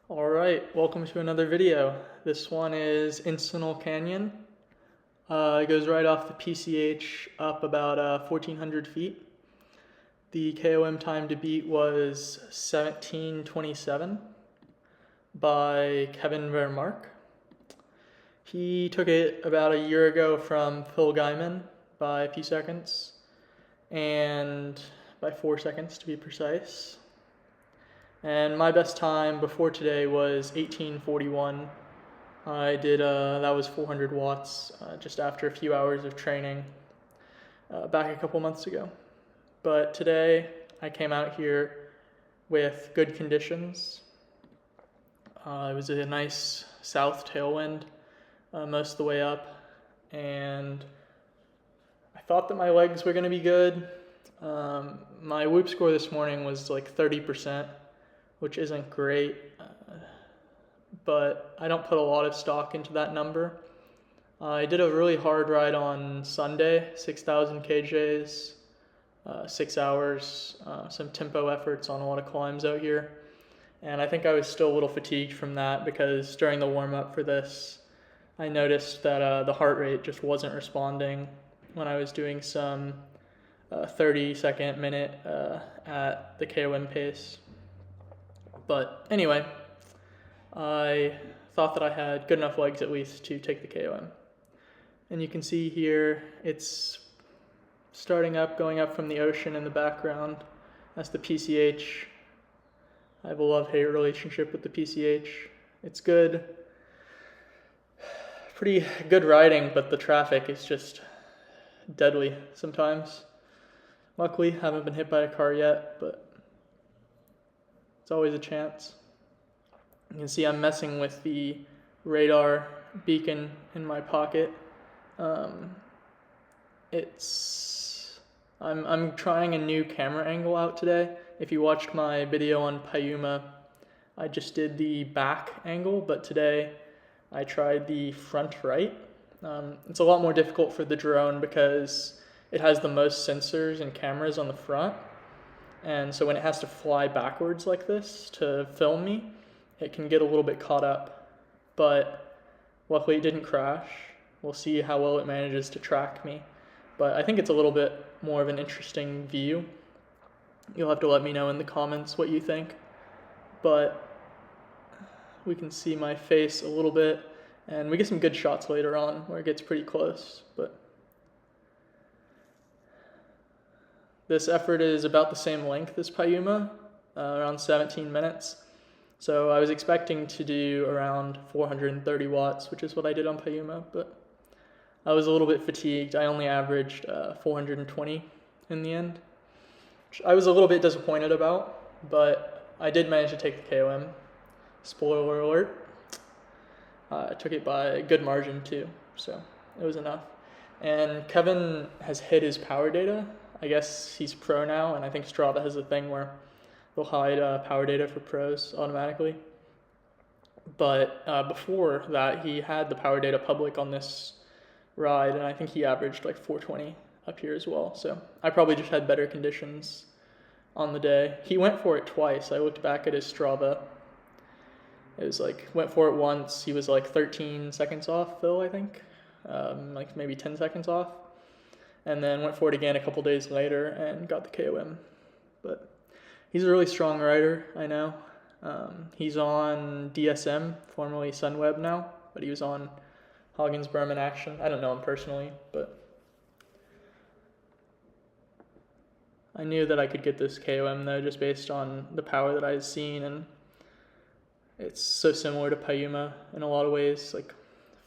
Alright, welcome to another video. This one is Encinal Canyon. It goes right off the PCH up about 1,400 feet. The KOM time to beat was 17:27 by Kevin Vermark. He took it about a year ago from Phil Guyman by a few seconds, and by 4 seconds to be precise. And my best time before today was 18:41. I did, that was 400 watts just after a few hours of training back a couple months ago. But today I came out here with good conditions. It was a nice south tailwind most of the way up, and I thought that my legs were going to be good. My whoop score this morning was like 30%. Which isn't great, but I don't put a lot of stock into that number. I did a really hard ride on Sunday, 6,000 kJs, 6 hours, some tempo efforts on a lot of climbs out here. And I think I was still a little fatigued from that because during the warm-up for this, I noticed that the heart rate just wasn't responding when I was doing some 30-second minute at the KOM pace. But anyway, I thought that I had good enough legs at least to take the KOM. And you can see here, it's starting up, going up from the ocean in the background. That's the PCH. I have a love-hate relationship with the PCH. It's good. Pretty good riding, but the traffic is just deadly sometimes. Luckily, haven't been hit by a car yet, but it's always a chance. You can see I'm messing with the radar beacon in my pocket. I'm trying a new camera angle out today. If you watched my video on Payuma, I just did the back angle, but today I tried the front right. It's a lot more difficult for the drone because it has the most sensors and cameras on the front. And so when it has to fly backwards like this to film me, it can get a little bit caught up. But luckily it didn't crash. We'll see how well it manages to track me. But I think it's a little bit more of an interesting view. You'll have to let me know in the comments what you think. But we can see my face a little bit, and we get some good shots later on where it gets pretty close. But this effort is about the same length as Payuma, around 17 minutes. So I was expecting to do around 430 watts, which is what I did on Payuma, but I was a little bit fatigued. I only averaged 420 in the end, which I was a little bit disappointed about, but I did manage to take the KOM. Spoiler alert. I took it by a good margin too, so it was enough. And Kevin has hit his power data. I guess he's pro now, and I think Strava has a thing where they'll hide power data for pros automatically. But before that, he had the power data public on this ride, and I think he averaged like 420 up here as well. So I probably just had better conditions on the day. He went for it twice. I looked back at his Strava. It was like, went for it once. He was like 13 seconds off, Phil, I think. Like maybe 10 seconds off. And then went for it again a couple days later and got the KOM. But he's a really strong rider, I know. He's on DSM, formerly Sunweb now, but he was on Hagen's Berman Action. I don't know him personally, but I knew that I could get this KOM though, just based on the power that I had seen, and it's so similar to Payuma in a lot of ways, like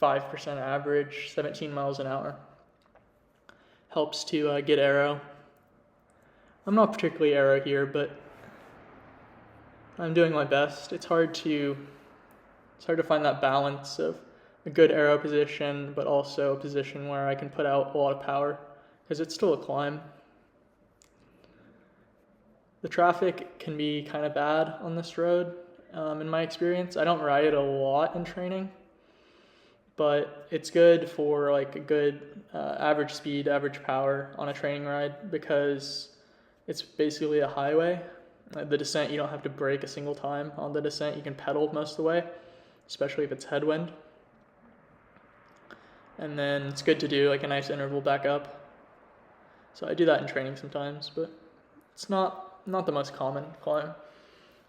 5% average, 17 miles an hour. Helps to get aero. I'm not particularly aero here, but I'm doing my best. It's hard to find that balance of a good aero position, but also a position where I can put out a lot of power, because it's still a climb. The traffic can be kind of bad on this road, in my experience. I don't ride it a lot in training, but it's good for like a good average speed, average power on a training ride because it's basically a highway. The descent, you don't have to brake a single time on the descent. You can pedal most of the way, especially if it's headwind. And then it's good to do like a nice interval back up. So I do that in training sometimes, but it's not the most common climb.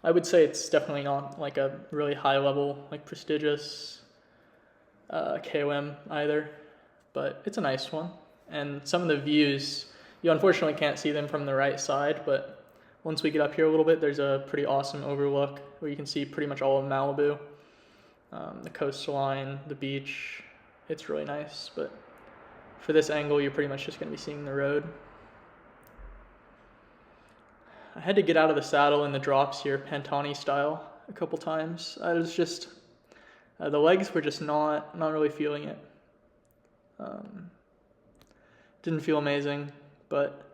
I would say it's definitely not like a really high level, like prestigious KOM either, but it's a nice one. And some of the views, you unfortunately can't see them from the right side, but once we get up here a little bit, there's a pretty awesome overlook where you can see pretty much all of Malibu, the coastline, the beach. It's really nice, but for this angle, you're pretty much just going to be seeing the road. I had to get out of the saddle in the drops here, Pantani style, a couple times. I was just, the legs were just not really feeling it. Didn't feel amazing, but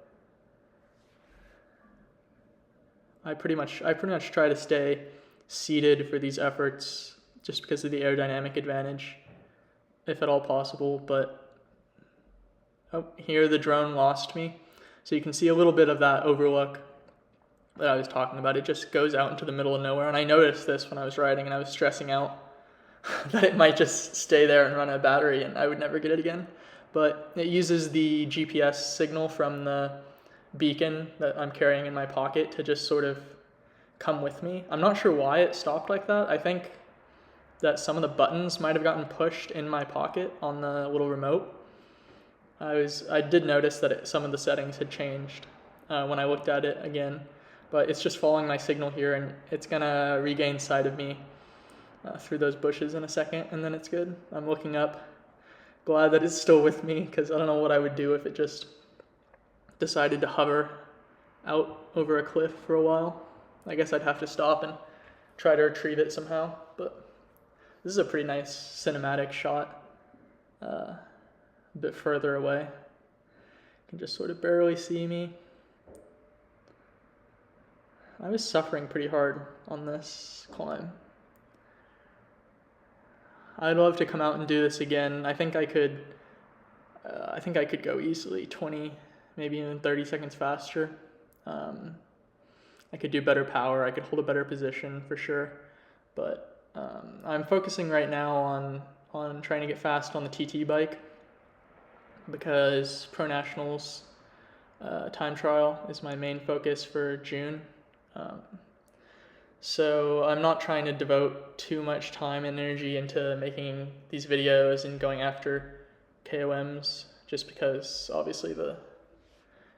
I pretty much try to stay seated for these efforts just because of the aerodynamic advantage, if at all possible. But here the drone lost me, so you can see a little bit of that overlook that I was talking about. It just goes out into the middle of nowhere, and I noticed this when I was riding, and I was stressing out that it might just stay there and run out of battery and I would never get it again. But it uses the GPS signal from the beacon that I'm carrying in my pocket to just sort of come with me. I'm not sure why it stopped like that. I think that some of the buttons might have gotten pushed in my pocket on the little remote. I did notice that some of the settings had changed when I looked at it again, but it's just following my signal here, and it's gonna regain sight of me through those bushes in a second, and then it's good. I'm looking up, glad that it's still with me, because I don't know what I would do if it just decided to hover out over a cliff for a while. I guess I'd have to stop and try to retrieve it somehow, but this is a pretty nice cinematic shot, a bit further away. You can just sort of barely see me. I was suffering pretty hard on this climb. I'd love to come out and do this again. I think I could go easily 20, maybe even 30 seconds faster. I could do better power. I could hold a better position for sure. But I'm focusing right now on trying to get fast on the TT bike, because Pro Nationals time trial is my main focus for June. So I'm not trying to devote too much time and energy into making these videos and going after KOMs, just because obviously the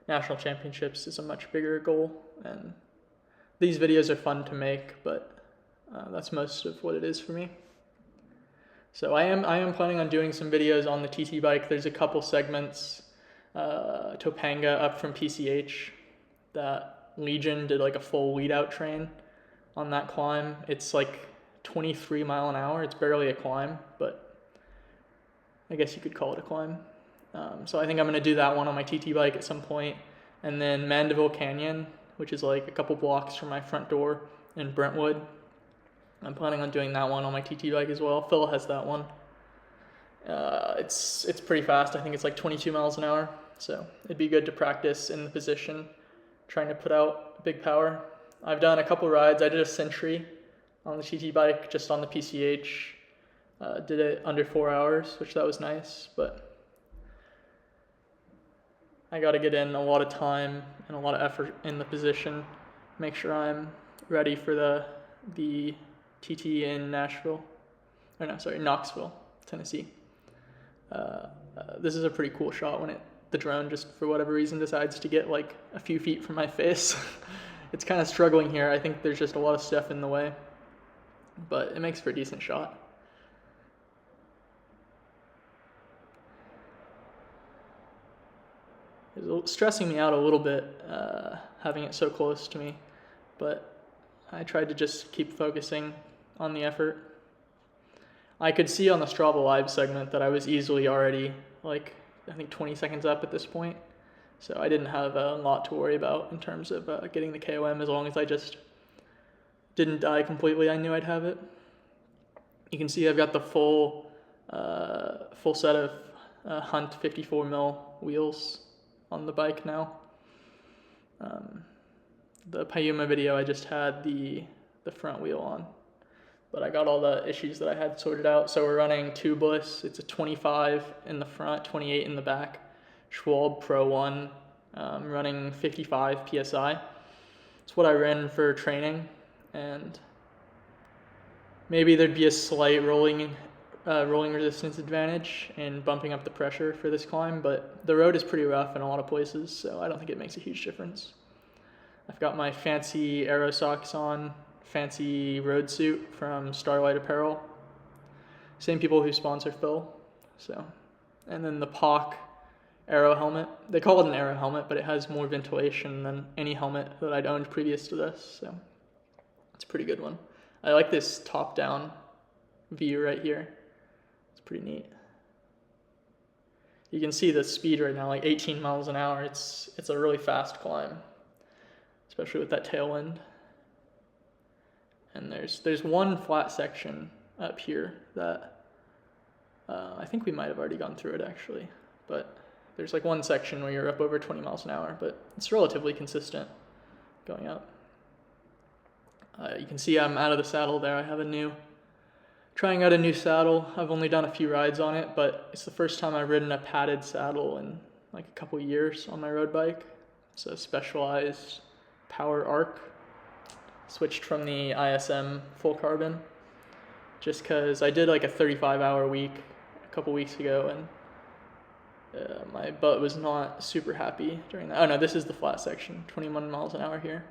national championships is a much bigger goal, and these videos are fun to make, but that's most of what it is for me. So I am planning on doing some videos on the TT bike. There's a couple segments, Topanga up from PCH, that Legion did like a full lead out train on that climb. It's like 23 mile an hour. It's barely a climb, but I guess you could call it a climb. So I think I'm going to do that one on my TT bike at some point. And then Mandeville Canyon, which is like a couple blocks from my front door in Brentwood. I'm planning on doing that one on my TT bike as well. Phil has that one. It's pretty fast. I think it's like 22 miles an hour. So it'd be good to practice in the position, trying to put out big power. I've done a couple rides. I did a century on the TT bike, just on the PCH. Did it under 4 hours, which that was nice, but I got to get in a lot of time and a lot of effort in the position, make sure I'm ready for the TT in Knoxville, Tennessee. This is a pretty cool shot when the drone just for whatever reason decides to get like a few feet from my face. It's kind of struggling here. I think there's just a lot of stuff in the way, but it makes for a decent shot. It's stressing me out a little bit, having it so close to me, but I tried to just keep focusing on the effort. I could see on the Strava Live segment that I was easily already like, I think 20 seconds up at this point. So I didn't have a lot to worry about in terms of getting the KOM, as long as I just didn't die completely. I knew I'd have it. You can see I've got the full set of Hunt 54 mil wheels on the bike now. the Payuma video I just had the front wheel on, but I got all the issues that I had sorted out. So we're running tubeless. It's a 25 in the front, 28 in the back. Schwalbe Pro 1, running 55 PSI. It's what I ran for training, and maybe there'd be a slight rolling resistance advantage in bumping up the pressure for this climb, but the road is pretty rough in a lot of places, so I don't think it makes a huge difference. I've got my fancy aero socks on, fancy road suit from Starlight Apparel. Same people who sponsor Phil. So, and then the POC aero helmet. They call it an aero helmet, but it has more ventilation than any helmet that I'd owned previous to this, so it's a pretty good one. I like this top-down view right here. It's pretty neat. You can see the speed right now, like 18 miles an hour. It's a really fast climb, especially with that tailwind. And there's one flat section up here that I think we might have already gone through it actually, but there's like one section where you're up over 20 miles an hour, but it's relatively consistent going up. You can see I'm out of the saddle there. I have trying out a new saddle. I've only done a few rides on it, but it's the first time I've ridden a padded saddle in like a couple years on my road bike. It's a Specialized Power Arc. Switched from the ISM full carbon just because I did like a 35-hour week a couple weeks ago, and my butt was not super happy during that. Oh no, this is the flat section, 21 miles an hour here.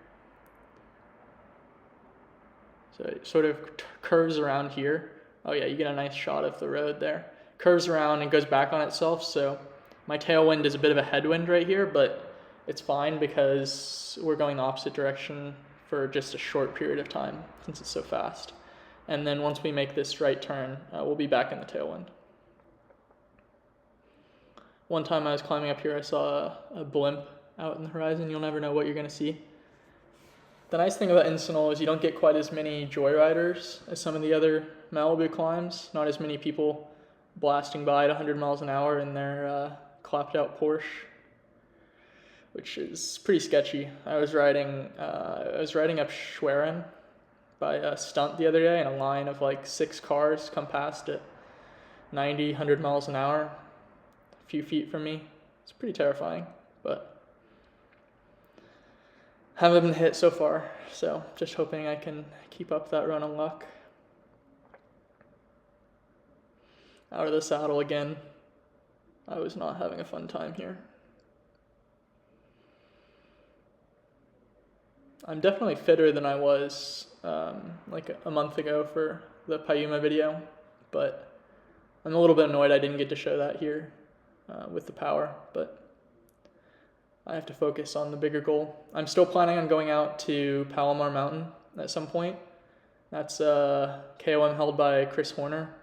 So it sort of curves around here. Oh yeah, you get a nice shot of the road there. Curves around and goes back on itself, so my tailwind is a bit of a headwind right here, but it's fine because we're going the opposite direction for just a short period of time since it's so fast. And then once we make this right turn, we'll be back in the tailwind. One time I was climbing up here, I saw a blimp out in the horizon. You'll never know what you're going to see. The nice thing about Encinal is you don't get quite as many joyriders as some of the other Malibu climbs. Not as many people blasting by at 100 miles an hour in their clapped out Porsche, which is pretty sketchy. I was riding up Schwerin by a stunt the other day, and a line of like 6 cars come past at 90, 100 miles an hour, a few feet from me. It's pretty terrifying, but haven't been hit so far, so just hoping I can keep up that run of luck. Out of the saddle again. I was not having a fun time here. I'm definitely fitter than I was like a month ago for the Payuma video, but I'm a little bit annoyed I didn't get to show that here with the power, but I have to focus on the bigger goal. I'm still planning on going out to Palomar Mountain at some point. That's KOM held by Chris Horner.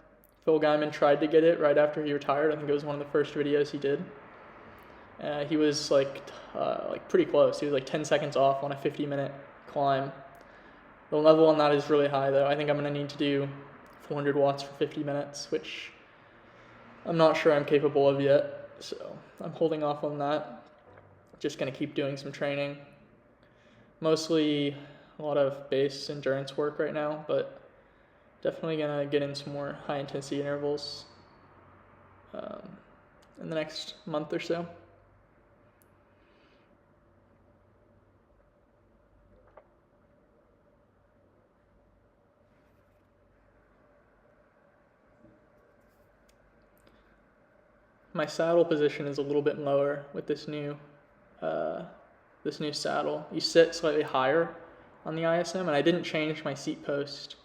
Phil Guyman tried to get it right after he retired. I think it was one of the first videos he did. He was like pretty close. He was like 10 seconds off on a 50-minute climb. The level on that is really high though. I think I'm going to need to do 400 watts for 50 minutes, which I'm not sure I'm capable of yet. So I'm holding off on that. Just going to keep doing some training. Mostly a lot of base endurance work right now, but definitely going to get in some more high intensity intervals in the next month or so. My saddle position is a little bit lower with this new saddle. You sit slightly higher on the ISM, and I didn't change my seat post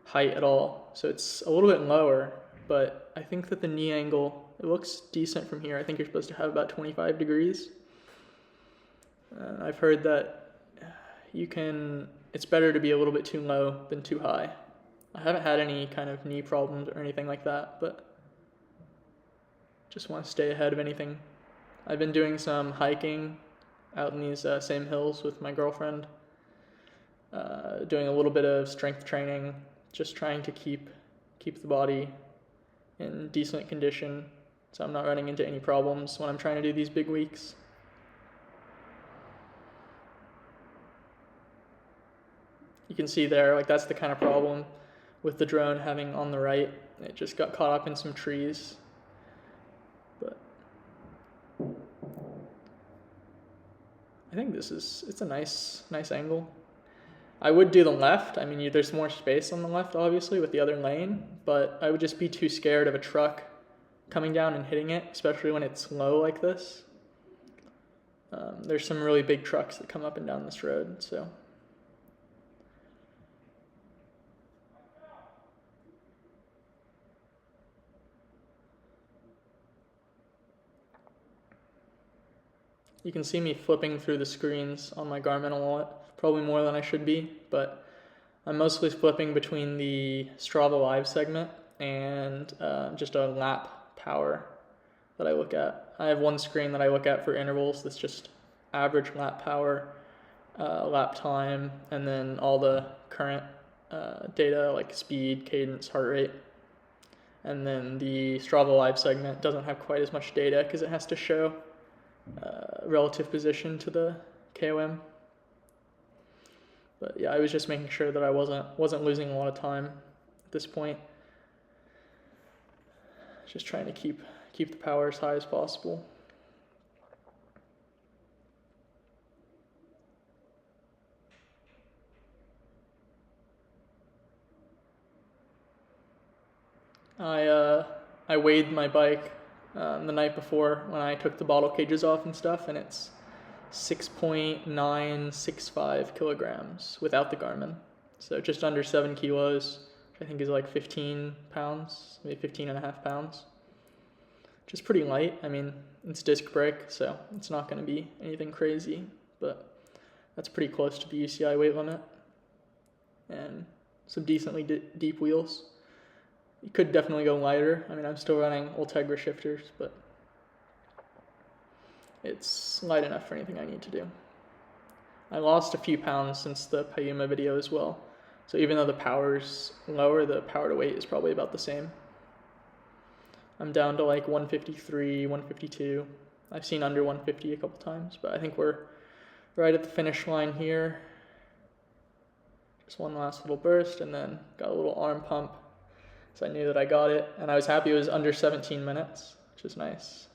height at all, so it's a little bit lower, but I think that the knee angle, it looks decent from here. I think you're supposed to have about 25 degrees. I've heard that it's better to be a little bit too low than too high. I haven't had any kind of knee problems or anything like that, but just want to stay ahead of anything. I've been doing some hiking out in these same hills with my girlfriend, doing a little bit of strength training, just trying to keep the body in decent condition so I'm not running into any problems when I'm trying to do these big weeks. can see there, like that's the kind of problem with the drone having on the right. It just got caught up in some trees. But I think it's a nice angle. I would do the left. I mean, there's more space on the left, obviously, with the other lane, but I would just be too scared of a truck coming down and hitting it, especially when it's low like this. There's some really big trucks that come up and down this road, so. You can see me flipping through the screens on my Garmin a lot, probably more than I should be, but I'm mostly flipping between the Strava Live segment and just a lap power that I look at. I have one screen that I look at for intervals that's just average lap power, lap time, and then all the current data like speed, cadence, heart rate. And then the Strava Live segment doesn't have quite as much data because it has to show relative position to the KOM. But yeah, I was just making sure that I wasn't losing a lot of time at this point. Just trying to keep the power as high as possible. I weighed my bike the night before when I took the bottle cages off and stuff, and it's 6.965 kilograms without the Garmin. So just under 7 kilos, which I think is like 15 pounds, maybe 15 and a half pounds. Which is pretty light. I mean, it's disc brake, so it's not going to be anything crazy, but that's pretty close to the UCI weight limit. And some decently deep wheels. You could definitely go lighter. I mean, I'm still running Ultegra shifters, but it's light enough for anything I need to do. I lost a few pounds since the Payuma video as well. So even though the power's lower, the power to weight is probably about the same. I'm down to like 153, 152. I've seen under 150 a couple times, but I think we're right at the finish line here. Just one last little burst and then got a little arm pump. So I knew that I got it, and I was happy it was under 17 minutes, which is nice.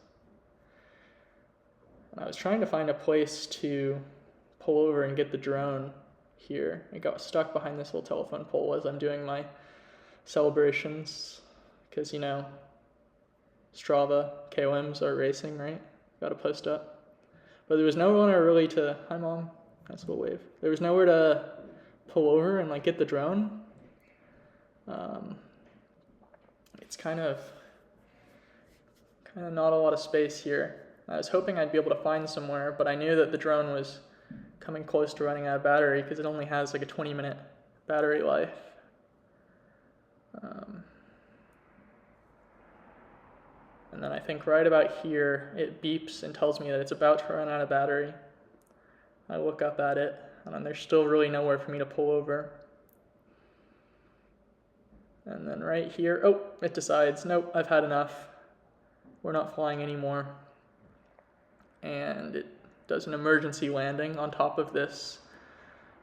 And I was trying to find a place to pull over and get the drone here. I got stuck behind this little telephone pole as I'm doing my celebrations, because, you know, Strava, KOMs are racing, right? Got to post up. But there was nowhere really to, hi mom, nice little wave. There was nowhere to pull over and like get the drone. It's kind of not a lot of space here. I was hoping I'd be able to find somewhere, but I knew that the drone was coming close to running out of battery because it only has like a 20-minute battery life. And then I think right about here, it beeps and tells me that it's about to run out of battery. I look up at it, and then there's still really nowhere for me to pull over. And then right here, oh, it decides, nope, I've had enough. We're not flying anymore. And it does an emergency landing on top of this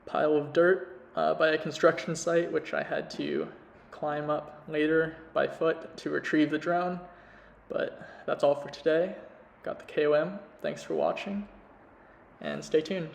pile of dirt by a construction site, which I had to climb up later by foot to retrieve the drone. But that's all for today. Got the KOM. Thanks for watching, and stay tuned.